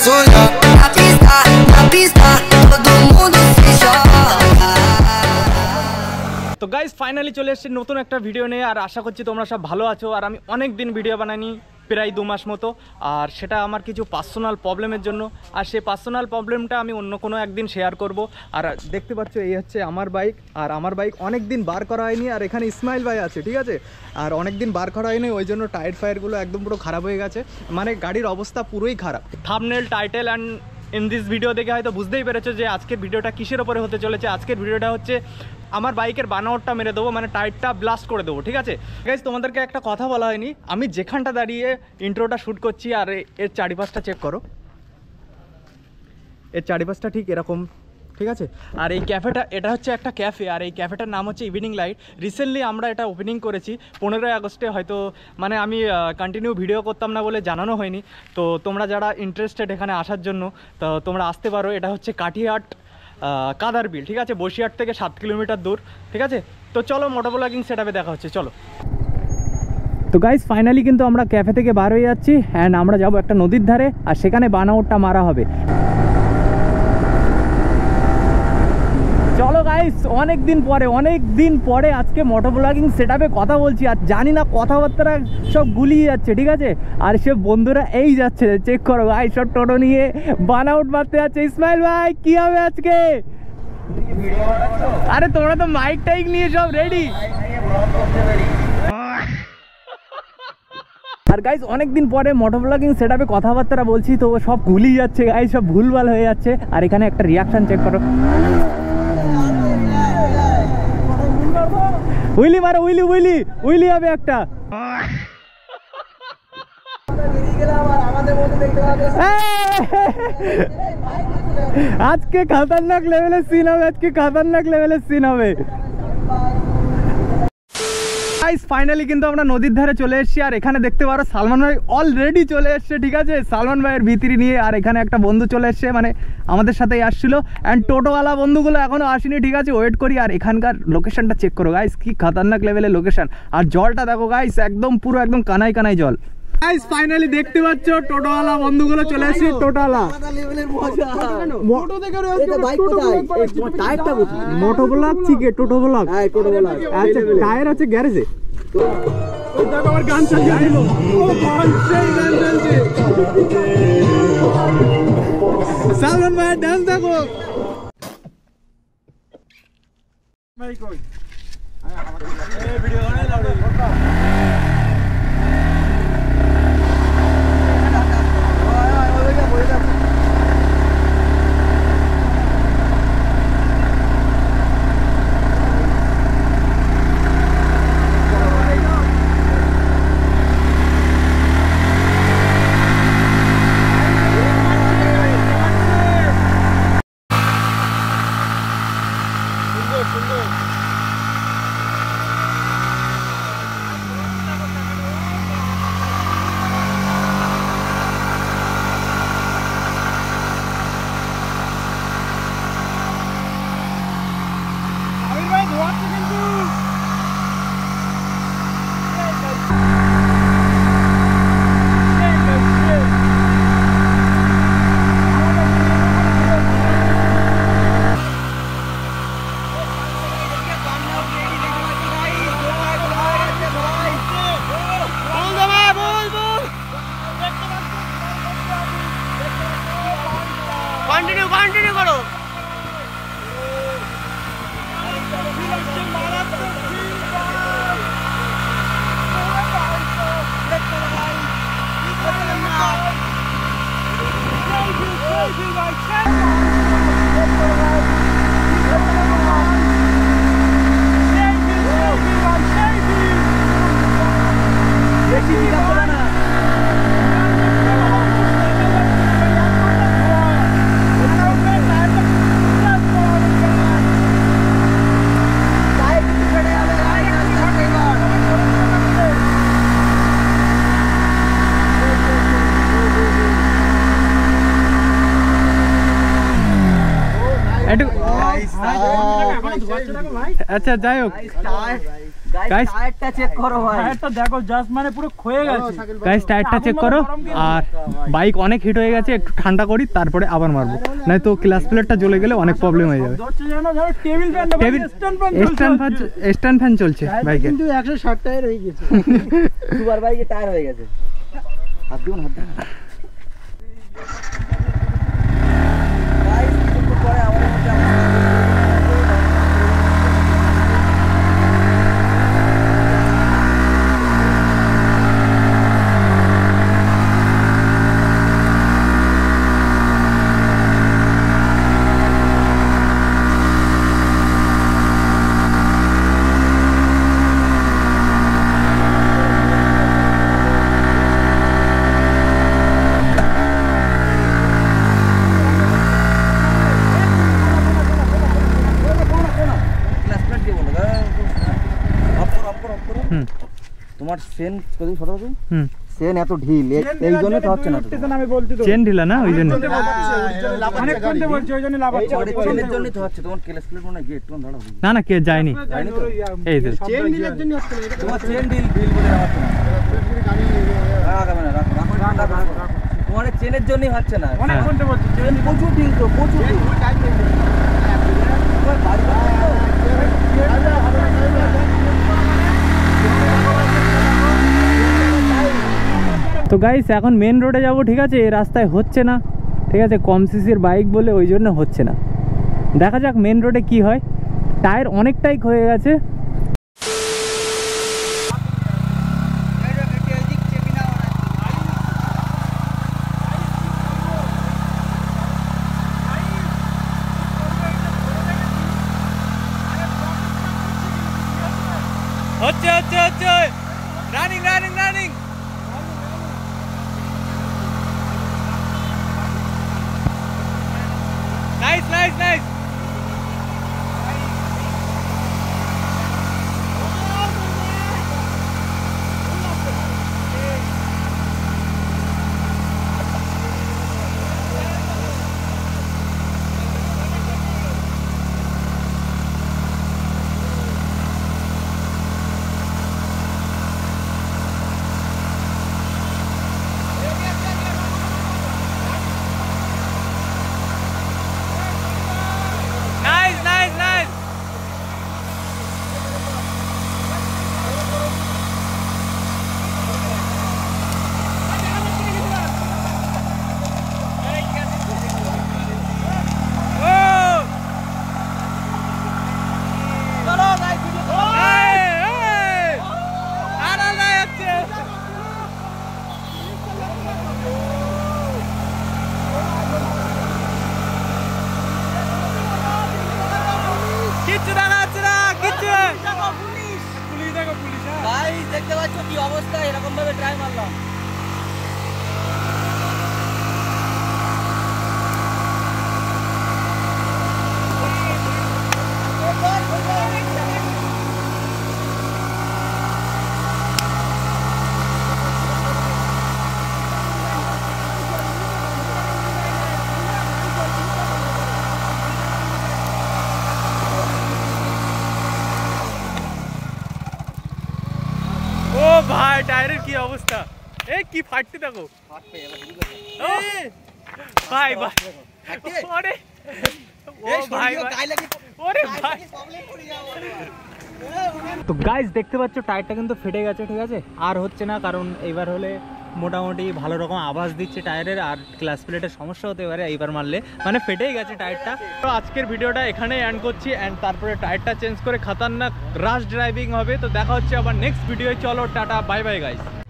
sonhar. Na pista, todo mundo se joga. তো guys finally চলে এসেছি নতুন একটা ভিডিও নিয়ে। আর আশা করছি তোমরা সব ভালো আছো। আর আমি অনেক দিন ভিডিও বানাইনি, প্রায় 2 মাস মতো। আর সেটা আমার কিছু পার্সোনাল প্রবলেমের জন্য। আর সেই পার্সোনাল প্রবলেমটা আমি অন্য কোনো একদিন শেয়ার করব। আর দেখতে পাচ্ছ এই হচ্ছে আমার বাইক। আর আমার বাইক অনেক দিন বার করা হয়নি। আর এখানে ইসমাইল ভাই আছে, ঠিক আছে। আর অনেক দিন বার করা হয়নি, ওই জন্য টায়ার ফায়ারগুলো একদম পুরো খারাপ হয়ে গেছে। মানে গাড়ির অবস্থা পুরোই খারাপ। Thumbnail, title and in this video দেখে হয়তো বুঝতেই পেরেছো যে আজকের ভিডিওটা কিসের ওপরে হতে চলেছে। আজকের ভিডিওটা হচ্ছে আমার বাইকের বানাওয়ারটা মেরে দেবো, মানে টায়ারটা ব্লাস্ট করে দেবো, ঠিক আছে। গাইস তোমাদেরকে একটা কথা বলা হয়নি, আমি যেখানটা দাঁড়িয়ে ইন্ট্রোটা শ্যুট করছি আর এর চারিপাশটা চেক করো, এর চারিপাশটা ঠিক এরকম, ঠিক আছে। আর এই ক্যাফেটা, এটা হচ্ছে একটা ক্যাফে। আর এই ক্যাফেটার নাম হচ্ছে ইভিনিং লাইট। রিসেন্টলি আমরা এটা ওপেনিং করেছি 15ই আগস্টে। হয়তো মানে আমি কন্টিনিউ ভিডিও করতাম না বলে জানানো হয়নি। তো তোমরা যারা ইন্টারেস্টেড এখানে আসার জন্য, তো তোমরা আসতে পারো। এটা হচ্ছে কাঠিয়াট কাদারবিল, ঠিক আছে। বসিরহাট থেকে 7 কিলোমিটার দূর, ঠিক আছে। তো চলো মোটোব্লগিং সেটআপে দেখা হচ্ছে, চলো। তো গাইস ফাইনালি কিন্তু আমরা ক্যাফে থেকে বার হয়ে যাচ্ছি অ্যান্ড আমরা যাব একটা নদীর ধারে। আর সেখানে বানাওয়ারটা মারা হবে। চলো গাইস, অনেক দিন পরে আজকে মোটোব্লগিং সেটআপে কথা বলছি। আর জানি না কথাবার্তা সব গুলিয়ে যাচ্ছে, ঠিক আছে। আর সে বন্ধুরা এই যাচ্ছে, চেক করো গাইস, সব টোটো নিয়ে বানাউট মারতে যাচ্ছে। ইসমাইল ভাই কি হবে আজকে? আরে তোমরা তো মাইক টাইক নিয়ে সব রেডি। আর গাইস অনেকদিন পরে মোটোব্লগিং সেটআপে কথাবার্তা বলছি, তো সব গুলিয়ে যাচ্ছে গাইস, সব ভুলভাল হয়ে যাচ্ছে। আর এখানে একটা রিয়াকশন চেক করো। উইলি মারো, উইলি হবে একটা। আজকে খতরনাক লেভেলের সিন হবে, গাইস ফাইনালি কিন্তু আমরা নদীর ধারে চলে এসেছি। আর এখানে দেখতে পারো সালমান ভাই অলরেডি চলে এসছে, ঠিক আছে। সালমান ভাইয়ের ভিতরি নিয়ে। আর এখানে একটা বন্ধু চলে এসছে, মানে আমাদের সাথেই আসছিল। অ্যান্ড টোটোওয়ালা বন্ধুগুলো এখনো আসেনি, ঠিক আছে, ওয়েট করি। আর এখানকার লোকেশনটা চেক করো গাইস, কি খতরনাক লেভেলের লোকেশন। আর জলটা দেখো গাইস, একদম পুরো একদম কানাই কানাই জল। গাইস ফাইনালি দেখতে পাচ্ছ টোটোওয়ালা বন্ধুগুলো চলে এসেছে। টোটোওয়ালা মোটোব্লগ চিকে টোটোব্লগ, আচ্ছা টায়ার আছে গ্যারেজে। আমার গান চালিয়ে দিল, সালমান ভাই ডান্স দেখো। ভাই কই ভিডিও বানাই লাউড। কন্টিনিউ করো। আচ্ছা যাই হোক, গাইস টায়ারটা চেক করো ভাই, টায়ারটা দেখো জাস্ট মানে পুরো ক্ষয়ে গেছে। গাইস টায়ারটা চেক করো। আর বাইক অনেক হিট হয়ে গেছে, একটু ঠান্ডা করি তারপরে আবার মারবো, নয়তো ক্লাস প্লেটটা জ্বলে গেলে অনেক প্রবলেম হয়ে যাবে। ধরছে জানো টেবিল ফ্যান, স্ট্যান্ড ফ্যান চলছে বাইকে, কিন্তু 160 টায়ার হয়ে গেছে। দুবার বাইকে টায়ার হয়ে গেছে। হাত দিন হাত দিন গাইস, কিছু পরে আমাদের মধ্যে তোমার সেন কতদিন ছোট আছে, সেন এত ঢিল এই জন্য তো হচ্ছে না। আমি বলছি তো চেন ঢিলা না, ওই জন্য অনেক কোনতে বলছি, ওই জন্য লাভ হচ্ছে। চেনের জন্য তো হচ্ছে, তোমার ক্লাস প্লেট মনে হয় গিয়ে একটু ধরা হবে। না না কে যায়নি, জানি তো এই তো চেন ঢিলের জন্য হচ্ছে না, তোমার চেন ঢিল বলে রাখো না, রাখো না, রাখো। তোমার চেনের জন্যই হচ্ছে না। অনেক কোনতে বলছি, চেন প্রচুর ঢিল তো, প্রচুর ঢিল। তো গাইস এখন মেন রোডে যাব, ঠিক আছে, এই রাস্তায় হচ্ছে না, ঠিক আছে, কম সিসির বাইক বলে ওই জন্য হচ্ছে না। দেখা যাক মেন রোডে কি হয়। টায়ার অনেকটাই ক্ষয়ে গেছে। হচ্ছে হচ্ছে হচ্ছে running running running. Nice nice nice. দেখতে পাচ্ছ কি অবস্থা, এরকম ভাবে ট্রাই মারলাম। ও ভাই টায়ারের কি অবস্থা, এই কি ফাটতে দেখো ভাই ভাই। আরে ও ভাই ওরে ভাই। তো গাইস দেখতে পাচ্ছ টায়ারটা কিন্তু ফেটে গেছে, ঠিক আছে, আর হচ্ছে না, কারণ এইবার হলে মোটামুটি ভালো রকম আওয়াজ দিচ্ছে টায়ারের, আর ক্লাস প্লেটের সমস্যা হতে পারে এইবার মারলে, মানে ফেটেই গেছে টায়ারটা। তো আজকের ভিডিওটা এখানেই এন্ড করছি, অ্যান্ড তারপরে টায়ারটা চেঞ্জ করে খতরনাক রাশ ড্রাইভিং হবে। তো দেখা হচ্ছে আবার নেক্সট ভিডিও, চলো টাটা বাই বাই গাইস।